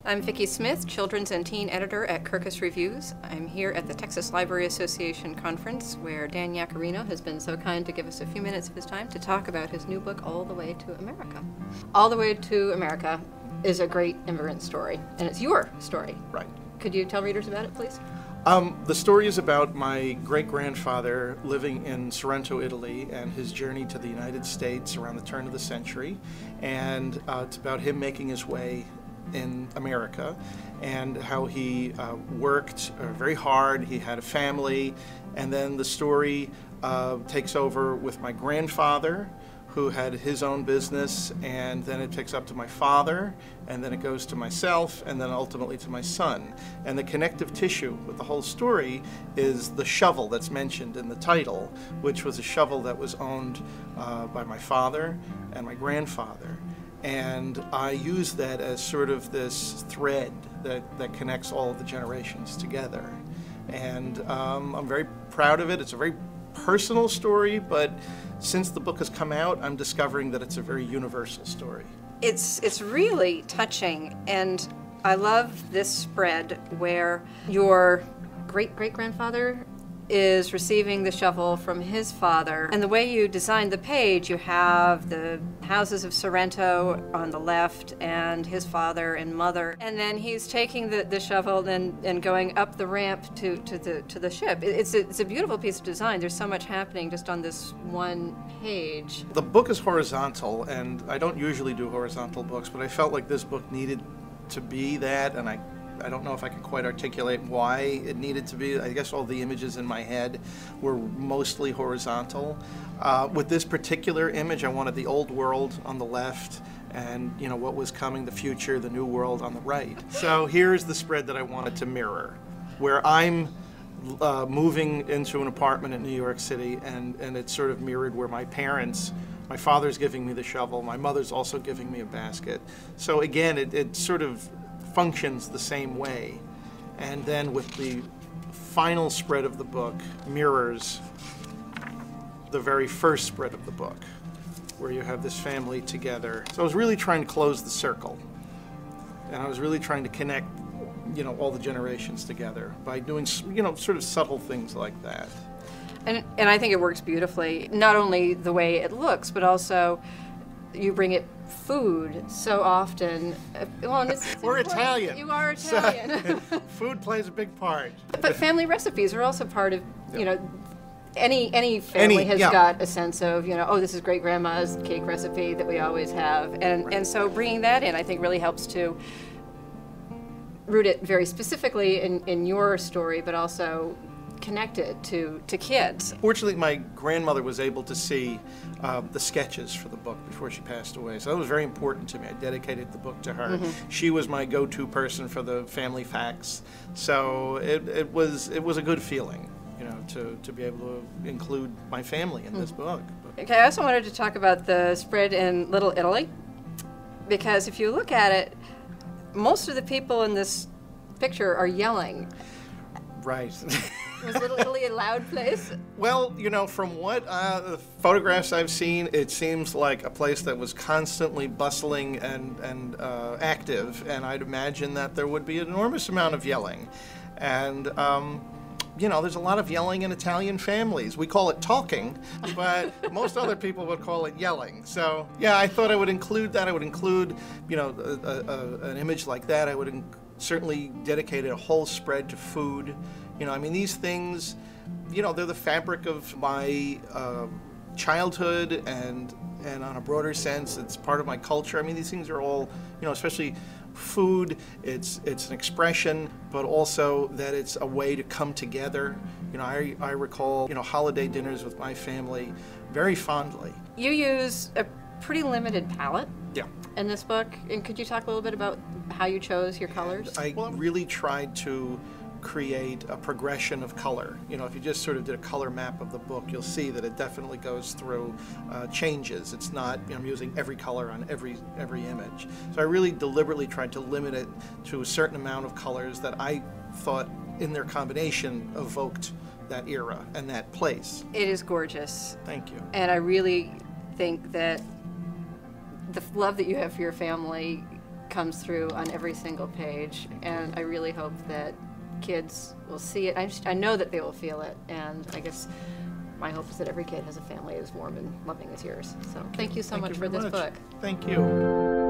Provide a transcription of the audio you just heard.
I'm Vicki Smith, Children's and Teen Editor at Kirkus Reviews. I'm here at the Texas Library Association Conference where Dan Yaccarino has been so kind to give us a few minutes of his time to talk about his new book, All the Way to America. All the Way to America is a great immigrant story, and it's your story. Right. Could you tell readers about it, please? The story is about my great-grandfather living in Sorrento, Italy, and his journey to the United States around the turn of the century. And it's about him making his way in America and how he worked very hard. He had a family. And then the story takes over with my grandfather, who had his own business, and then it picks up to my father, and then it goes to myself, and then ultimately to my son. And the connective tissue with the whole story is the shovel that's mentioned in the title, which was a shovel that was owned by my father and my grandfather. And I use that as sort of this thread that connects all of the generations together. And I'm very proud of it. It's a very personal story, but since the book has come out, I'm discovering that it's a very universal story. It's really touching, and I love this spread where your great-great-grandfather is receiving the shovel from his father. And the way you designed the page, you have the houses of Sorrento on the left and his father and mother. And then he's taking the shovel and going up the ramp to the ship. It's a beautiful piece of design. There's so much happening just on this one page. The book is horizontal, and I don't usually do horizontal books, but I felt like this book needed to be that, and I don't know if I can quite articulate why it needed to be. I guess all the images in my head were mostly horizontal. With this particular image, I wanted the old world on the left and, you know, what was coming, the future, the new world on the right. So here's the spread that I wanted to mirror, where I'm moving into an apartment in New York City, and it's sort of mirrored where my father's giving me the shovel, my mother's also giving me a basket. So again, it sort of functions the same way. And then with the final spread of the book mirrors the very first spread of the book, where you have this family together. So I was really trying to close the circle, and I was really trying to connect, you know, all the generations together by doing, you know, sort of subtle things like that. And I think it works beautifully, not only the way it looks, but also you bring it food so often. Well, We're Italian. You are Italian. So, food plays a big part. But family recipes are also part of, you know, any family has got a sense of, you know, oh, this is great grandma's cake recipe that we always have. And so bringing that in, I think, really helps to root it very specifically in your story, but also connect it to kids. Fortunately, my grandmother was able to see the sketches for the book before she passed away, so that was very important to me. I dedicated the book to her. Mm-hmm. She was my go-to person for the family facts, so it was a good feeling, you know, to be able to include my family in this book. Okay, I also wanted to talk about the spread in Little Italy, because if you look at it, most of the people in this picture are yelling. Right. Was Little Italy a loud place? Well, you know, from what the photographs I've seen, it seems like a place that was constantly bustling and active, and I'd imagine that there would be an enormous amount of yelling. And, you know, there's a lot of yelling in Italian families. We call it talking, but most other people would call it yelling. So, yeah, I thought I would include that. I would include, you know, an image like that. I would certainly dedicate a whole spread to food. You know, I mean, these things, you know, they're the fabric of my childhood, and on a broader sense, it's part of my culture. I mean, these things are all, you know, especially food, it's an expression, but also that it's a way to come together. You know, I recall, you know, holiday dinners with my family very fondly. You use a pretty limited palette. Yeah. In this book, and could you talk a little bit about how you chose your colors? I really tried to create a progression of color. You know, if you just sort of did a color map of the book, you'll see that it definitely goes through changes. It's not, you know, I'm using every color on every image. So I really deliberately tried to limit it to a certain amount of colors that I thought in their combination evoked that era and that place. It is gorgeous. Thank you. And I really think that the love that you have for your family comes through on every single page, and I really hope that kids will see it. I know that they will feel it, and I guess my hope is that every kid has a family as warm and loving as yours. So thank you so much for this book. Thank you.